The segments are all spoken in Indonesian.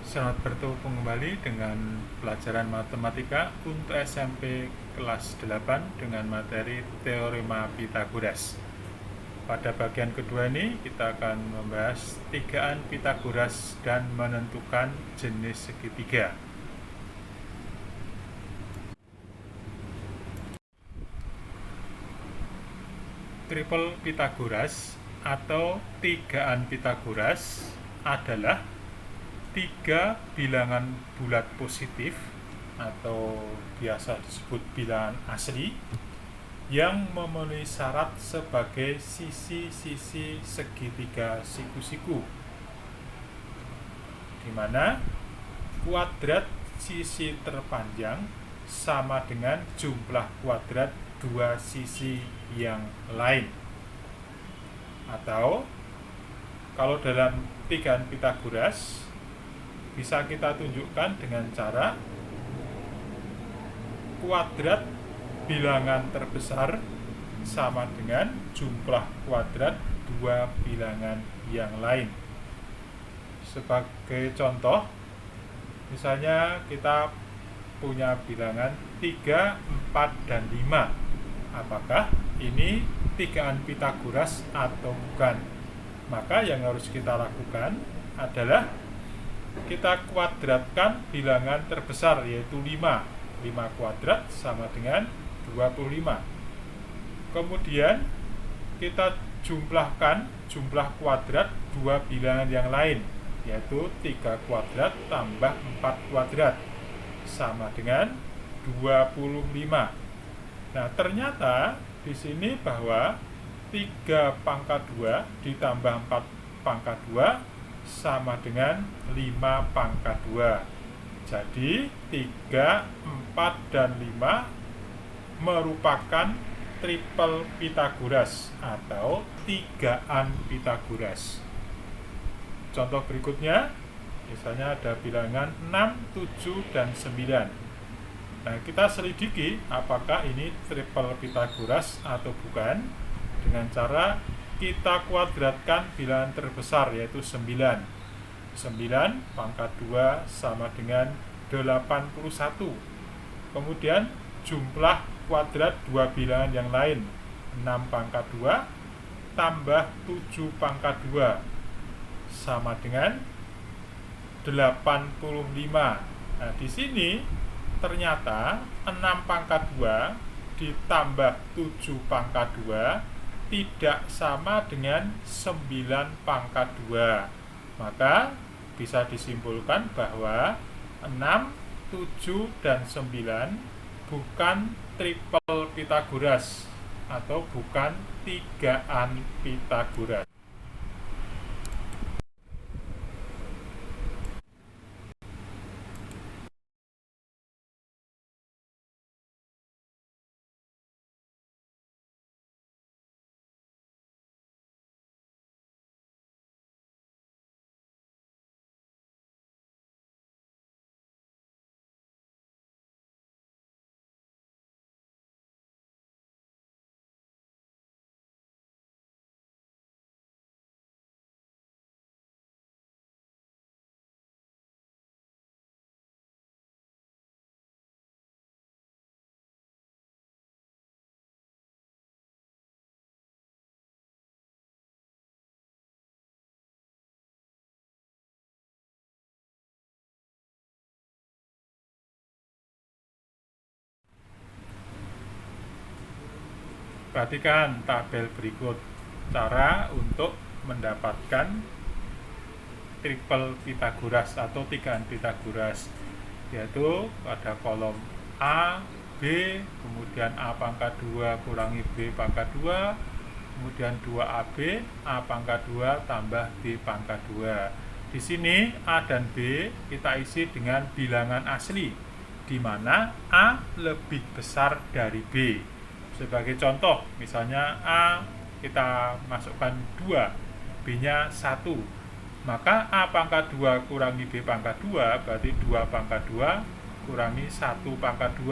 Selamat bertemu kembali dengan pelajaran matematika untuk SMP kelas 8 dengan materi Teorema Pythagoras. Pada bagian kedua ini kita akan membahas tigaan Pythagoras dan menentukan jenis segitiga. Triple Pythagoras atau tigaan Pythagoras adalah tiga bilangan bulat positif atau biasa disebut bilangan asli yang memenuhi syarat sebagai sisi-sisi segitiga siku-siku, di mana kuadrat sisi terpanjang sama dengan jumlah kuadrat dua sisi yang lain. Atau kalau dalam tigaan Pythagoras bisa kita tunjukkan dengan cara kuadrat bilangan terbesar sama dengan jumlah kuadrat dua bilangan yang lain. Sebagai contoh, misalnya kita punya bilangan 3, 4, dan 5. Apakah ini tigaan Pythagoras atau bukan? Maka yang harus kita lakukan adalah kita kuadratkan bilangan terbesar, yaitu 5. 5 kuadrat sama dengan 25. Kemudian kita jumlahkan jumlah kuadrat dua bilangan yang lain, yaitu 3 kuadrat tambah 4 kuadrat sama dengan 25. Nah, ternyata di sini bahwa 3 pangkat 2 ditambah 4 pangkat 2 sama dengan 5 pangkat 2. Jadi 3, 4, dan 5 merupakan triple Pythagoras atau tigaan Pythagoras. Contoh berikutnya, misalnya ada bilangan 6, 7, dan 9. Nah, kita selidiki apakah ini triple Pythagoras atau bukan dengan cara kita kuadratkan bilangan terbesar, yaitu 9. 9 pangkat 2 sama dengan 81. Kemudian jumlah kuadrat dua bilangan yang lain, 6 pangkat 2 tambah 7 pangkat 2 sama dengan 85. Nah, di sini ternyata 6 pangkat 2 ditambah 7 pangkat 2 tidak sama dengan 9 pangkat 2. Maka bisa disimpulkan bahwa 6, 7, dan 9 bukan triple Pythagoras atau bukan tigaan Pythagoras. Perhatikan tabel berikut cara untuk mendapatkan triple Pythagoras atau tigaan Pythagoras, yaitu pada kolom A, B, kemudian A pangkat 2 kurangi B pangkat 2, kemudian 2AB, A pangkat 2 tambah B pangkat 2. Di sini A dan B kita isi dengan bilangan asli, di mana A lebih besar dari B. Sebagai contoh, misalnya A kita masukkan 2, B-nya 1. Maka A pangkat 2 kurangi B pangkat 2 berarti 2 pangkat 2 kurangi 1 pangkat 2,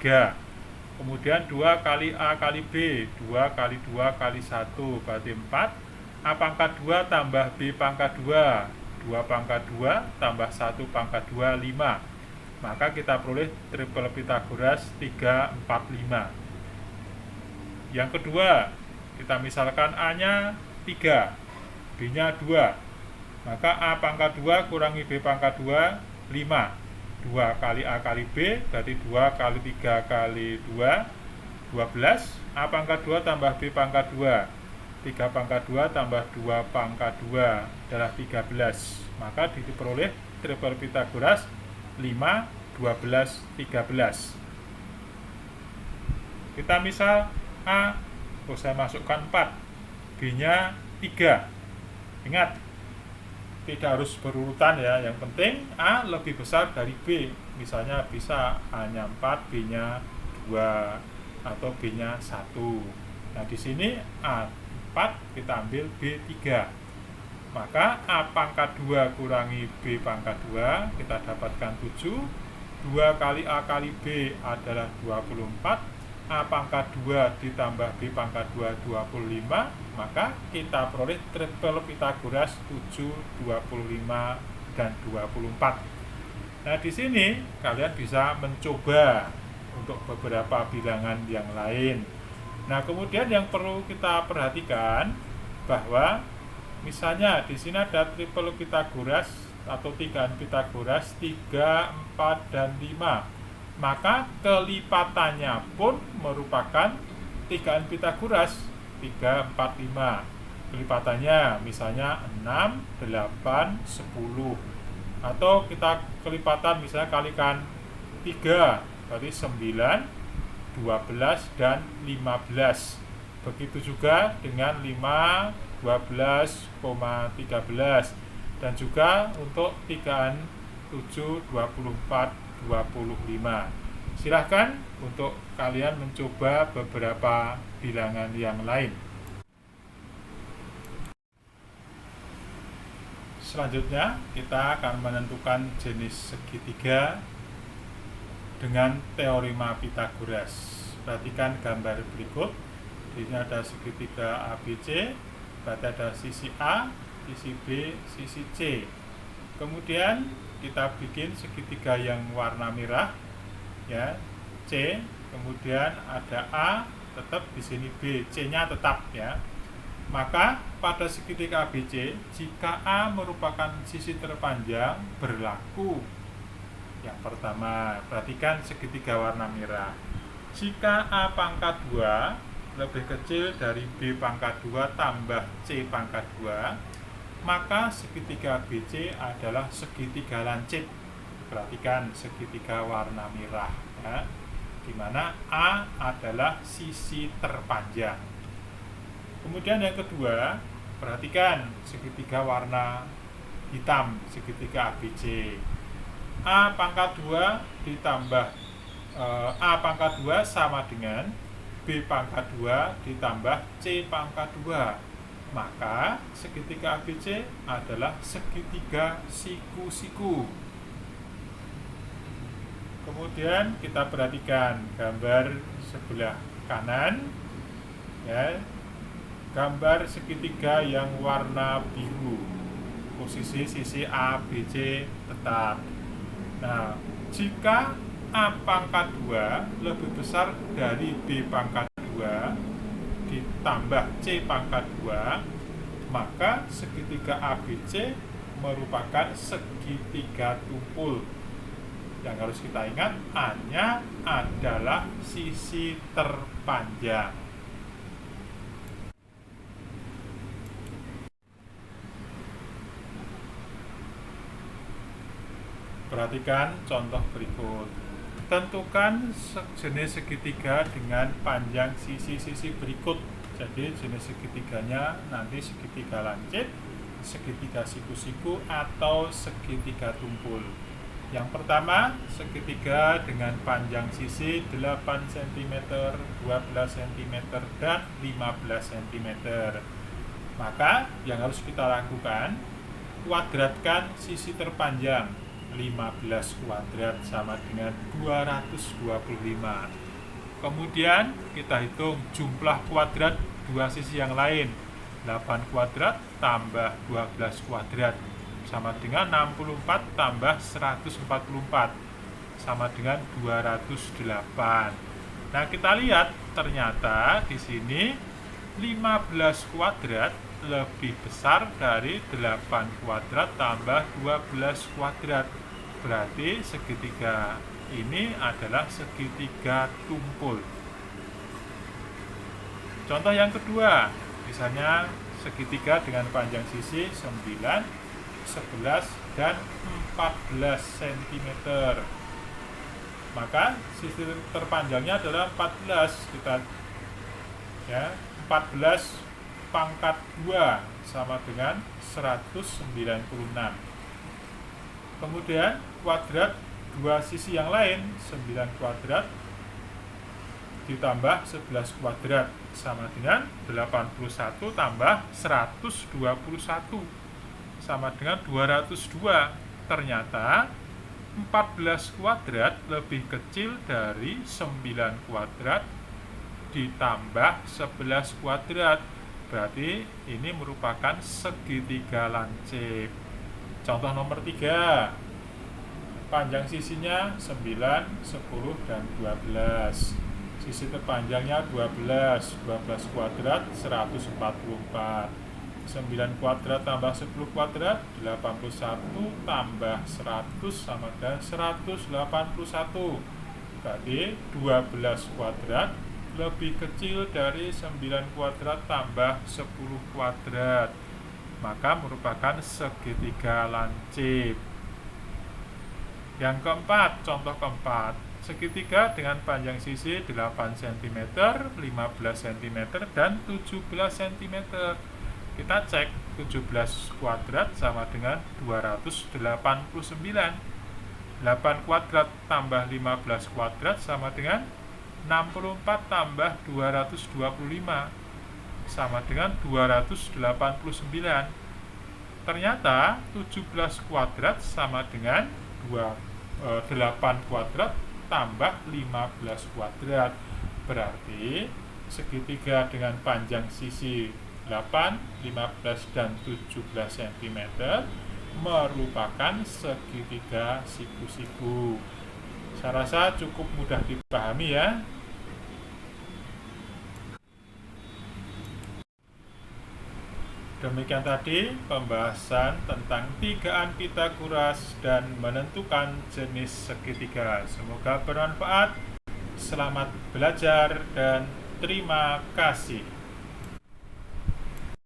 3. Kemudian 2 kali A kali B, 2 kali 2 kali 1 berarti 4. A pangkat 2 tambah B pangkat 2, 2 pangkat 2 tambah 1 pangkat 2, 5. Maka kita peroleh triple Pythagoras 3, 4, 5. Yang kedua, kita misalkan A-nya 3, B-nya 2. Maka A pangkat 2 kurangi B pangkat 2, 5. 2 kali A kali B, berarti 2 kali 3 kali 2, 12. A pangkat 2 tambah B pangkat 2, 3 pangkat 2 tambah 2 pangkat 2 adalah 13. Maka diperoleh triple Pythagoras 5, 12, 13. Kita misal A, saya masukkan 4, B-nya 3. Ingat, tidak harus berurutan ya, yang penting A lebih besar dari B. Misalnya bisa A-nya 4, B-nya 2, atau B-nya 1. Nah, di sini A4 kita ambil B3. Maka A pangkat 2 kurangi B pangkat 2, kita dapatkan 7. 2 kali A kali B adalah 24. A pangkat 2 ditambah B pangkat 2, 25. Maka kita peroleh triple Pythagoras 7, 25, dan 24. Nah, di sini kalian bisa mencoba untuk beberapa bilangan yang lain. Nah, kemudian yang perlu kita perhatikan bahwa misalnya di sini ada triple Pythagoras atau tigaan Pythagoras 3, 4, dan 5. Maka kelipatannya pun merupakan tigaan Pythagoras 3, 4, 5. Kelipatannya misalnya 6, 8, 10. Atau kita kelipatan misalnya kalikan 3, berarti 9, 12, dan 15. Begitu juga dengan 5, 12, 13. Dan juga untuk tigaan 7, 24, 25. Silahkan untuk kalian mencoba beberapa bilangan yang lain. Selanjutnya kita akan menentukan jenis segitiga dengan teorema Pythagoras. Perhatikan gambar berikut. Di sini ada segitiga ABC, berarti ada sisi A, sisi B, sisi C. Kemudian kita bikin segitiga yang warna merah, ya, C. Kemudian ada A, tetap di sini B, C-nya tetap ya. Maka pada segitiga ABC, jika A merupakan sisi terpanjang, berlaku. Yang pertama, perhatikan segitiga warna merah. Jika A pangkat 2 lebih kecil dari B pangkat 2 tambah C pangkat 2, maka segitiga ABC adalah segitiga lancip. Perhatikan segitiga warna merah ya, di mana A adalah sisi terpanjang. Kemudian yang kedua, perhatikan segitiga warna hitam, segitiga ABC. A pangkat 2 ditambah A pangkat 2 sama dengan B pangkat 2 ditambah C pangkat 2. Maka segitiga ABC adalah segitiga siku-siku. Kemudian kita perhatikan gambar sebelah kanan ya. Gambar segitiga yang warna biru. Posisi sisi A, B, C tetap. Nah, jika A pangkat 2 lebih besar dari B pangkat 2 ditambah C pangkat 2, maka segitiga ABC merupakan segitiga tumpul. Yang harus kita ingat, A-nya adalah sisi terpanjang. Perhatikan contoh berikut. Tentukan jenis segitiga dengan panjang sisi-sisi berikut. Jadi jenis segitiganya nanti segitiga lancip, segitiga siku-siku, atau segitiga tumpul. Yang pertama, segitiga dengan panjang sisi 8 cm, 12 cm, dan 15 cm. Maka yang harus kita lakukan, kuadratkan sisi terpanjang. 15 kuadrat sama dengan 225. Kemudian kita hitung jumlah kuadrat dua sisi yang lain. 8 kuadrat tambah 12 kuadrat sama dengan 64 tambah 144 sama dengan 208. Nah, kita lihat ternyata di sini 15 kuadrat lebih besar dari 8 kuadrat tambah 12 kuadrat. Berarti segitiga ini adalah segitiga tumpul. Contoh yang kedua, misalnya segitiga dengan panjang sisi 9, 11, dan 14 cm. Maka sisi terpanjangnya adalah 14. Kita 14 pangkat 2 sama dengan 196. Kemudian kuadrat dua sisi yang lain, 9 kuadrat ditambah 11 kuadrat sama dengan 81 tambah 121 sama dengan 202. Ternyata 14 kuadrat lebih kecil dari 9 kuadrat ditambah 11 kuadrat. Berarti ini merupakan segitiga lancip. Contoh nomor 3. Panjang sisinya 9, 10, dan 12. Sisi terpanjangnya 12. 12 kuadrat 144. 9 kuadrat tambah 10 kuadrat 81 tambah 100 sama dengan 181. Berarti 12 kuadrat lebih kecil dari 9 kuadrat tambah 10 kuadrat. Maka merupakan segitiga lancip. Yang keempat, contoh keempat, segitiga dengan panjang sisi 8 cm, 15 cm, dan 17 cm. Kita cek 17 kuadrat sama dengan 289. 8 kuadrat tambah 15 kuadrat sama dengan 64 tambah 225 sama dengan 289. Ternyata 17 kuadrat sama dengan 8 kuadrat tambah 15 kuadrat. Berarti segitiga dengan panjang sisi 8, 15, dan 17 cm merupakan segitiga siku-siku. Saya rasa cukup mudah dipahami ya. Demikian tadi pembahasan tentang tigaan Pythagoras dan menentukan jenis segitiga. Semoga bermanfaat. Selamat belajar dan terima kasih.